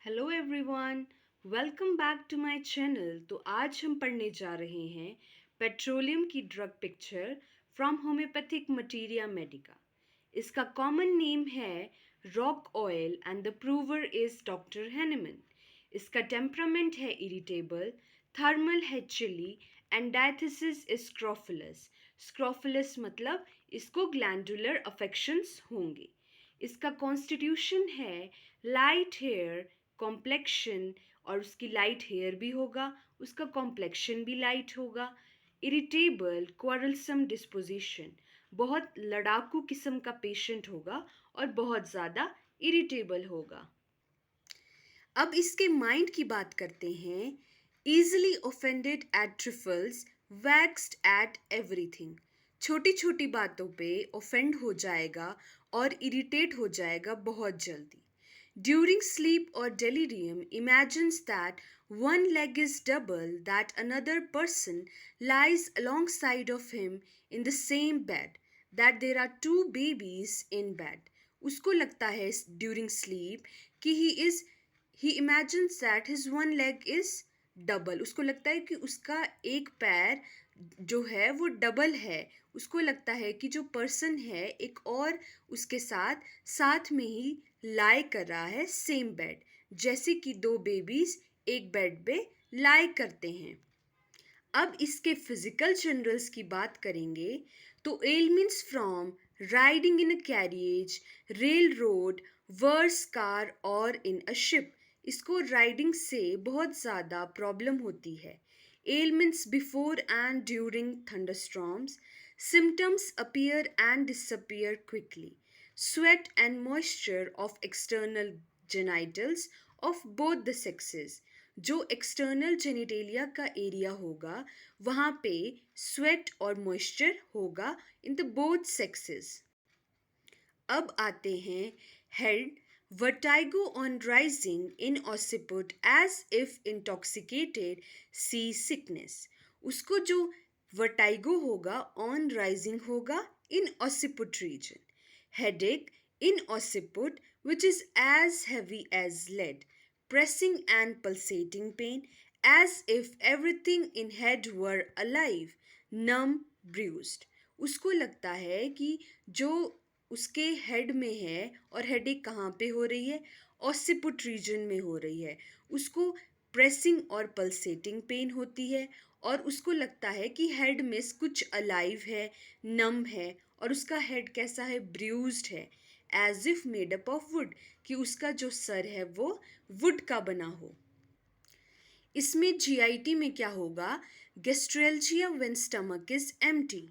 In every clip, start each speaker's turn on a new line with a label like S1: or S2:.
S1: Hello everyone, welcome back to my channel. तो आज हम पढ़ने जा रहे हैं पेट्रोलियम की drug picture from homoeopathic materia medica. इसका कॉमन नेम है rock oil and the prover is doctor Hahnemann. इसका टेम्परामेंट है इरिटेबल, थर्मल है chilly and diathesis is scrofulous. Scrofulous मतलब इसको ग्लैंडुलर अफेक्शंस होंगे। इसका कॉन्स्टिट्यूशन है लाइट हेयर, कॉम्प्लेक्शन, और उसकी लाइट हेयर भी होगा, उसका कॉम्प्लेक्शन भी लाइट होगा। इरिटेबल, क्वारलसम डिस्पोजिशन, बहुत लड़ाकू किस्म का पेशेंट होगा और बहुत ज़्यादा इरिटेबल होगा। अब इसके माइंड की बात करते हैं। Easily offended at trifles, vexed at everything. छोटी छोटी बातों पे ऑफेंड हो जाएगा और इरिटेट हो जाएगा बहुत जल्दी। During sleep or delirium, imagines that one leg is double, that another person lies alongside of him in the same bed, that there are two babies in bed. उसको लगता है during sleep कि he imagines that his one leg is double. उसको लगता है कि उसका एक पैर जो है वो डबल है। उसको लगता है कि जो पर्सन है एक और उसके साथ साथ में ही लाई कर रहा है सेम बेड, जैसे कि दो बेबीज एक बेड पे लाई करते हैं। अब इसके फिजिकल जनरल्स की बात करेंगे तो ailments from riding in a carriage, railroad, worse car और इन अ शिप। इसको राइडिंग से बहुत ज़्यादा प्रॉब्लम होती है। Elements before and during thunderstorms, symptoms appear and disappear quickly, sweat and moisture of external genitals of both the sexes। जो external genitalia का area होगा वहाँ पे स्वेट और मॉइस्चर होगा इन द बोथ सेक्सेस। अब आते हैं head, vertigo on rising in occiput as if intoxicated, sea sickness. उसको जो वर्टाइगो होगा ऑन राइजिंग होगा in occiput region. Headache in occiput, which is as heavy as lead, pressing and pulsating pain as if everything in head were alive, numb, bruised। उसको लगता है कि जो उसके हेड में है, और हेडेक कहाँ पे हो रही है, ऑसिपुट रीजन में हो रही है। उसको प्रेसिंग और पल्सेटिंग पेन होती है और उसको लगता है कि हेड में कुछ अलाइव है, नम है, और उसका हेड कैसा है, ब्रूज्ड है, as if made up of wood, कि उसका जो सर है वो वुड का बना हो। इसमें जीआईटी में क्या होगा, gastralgia when stomach is empty,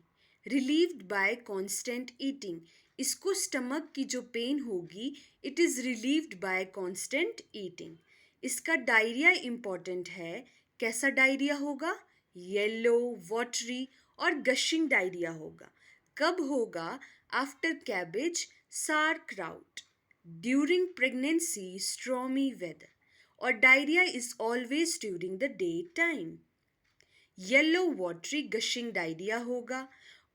S1: relieved by constant eating. इसको स्टमक की जो पेन होगी it is relieved by constant eating. इसका डायरिया इम्पॉर्टेंट है। कैसा डायरिया होगा, येलो, वाटरी और गशिंग डायरिया होगा। कब होगा, after cabbage, sauerkraut, during pregnancy, stormy weather, और diarrhoea is always during the day time. Yellow watery gushing diarrhoea होगा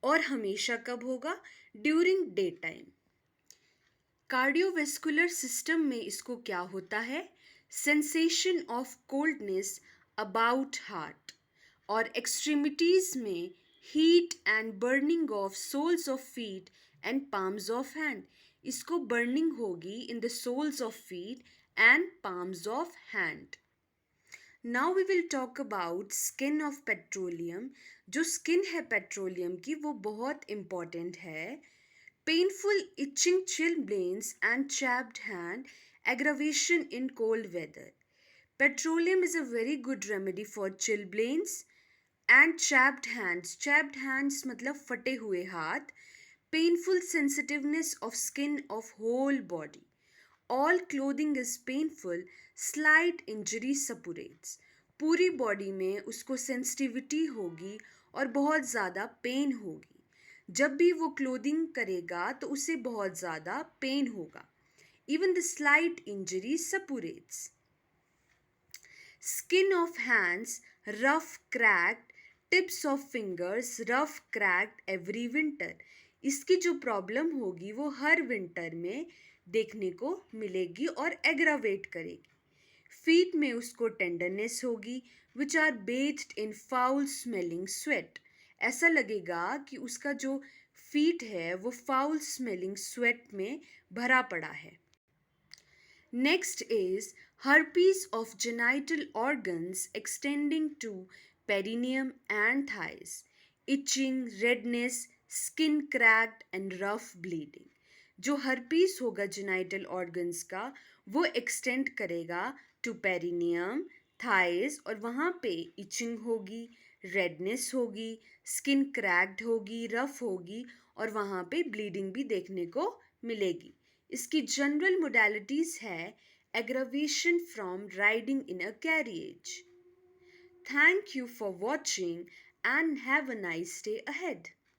S1: और हमेशा कब होगा, during day time. Cardiovascular system में इसको क्या होता है, sensation of coldness about heart, और एक्सट्रीमिटीज़ में heat and burning of soles of feet and palms of hand. इसको बर्निंग होगी in the soles of feet and palms of hand. Now we will talk about skin of petroleum. जो skin है petroleum की वो बहुत important है। Painful itching chilblains and chapped hand, aggravation in cold weather. Petroleum is a very good remedy for chilblains and chapped hands. Chapped hands मतलब फटे हुए हाथ। Painful sensitiveness of skin of whole body. All clothing is painful, slight injury suppurates। पूरी body में उसको sensitivity होगी और बहुत ज़्यादा पेन होगी। जब भी वो क्लोथिंग करेगा तो उसे बहुत ज़्यादा पेन होगा। Even the slight injury suppurates. Skin of hands rough cracked, tips of fingers rough cracked every winter. इसकी जो प्रॉब्लम होगी वो हर विंटर में देखने को मिलेगी और एग्रावेट करेगी। फीट में उसको टेंडरनेस होगी which are bathed in foul smelling sweat. ऐसा लगेगा कि उसका जो फीट है वो फाउल स्मेलिंग स्वेट में भरा पड़ा है। Next is herpes of genital organs extending to perineum and thighs, itching, redness, skin cracked and rough bleeding. जो herpes होगा genital organs का वो extend करेगा to perineum, thighs और वहाँ पे itching होगी, redness होगी, skin cracked होगी, rough होगी और वहाँ पे bleeding भी देखने को मिलेगी। इसकी जनरल मोडालिटीज़ है aggravation from riding in a carriage. Thank you for watching and have a nice day ahead.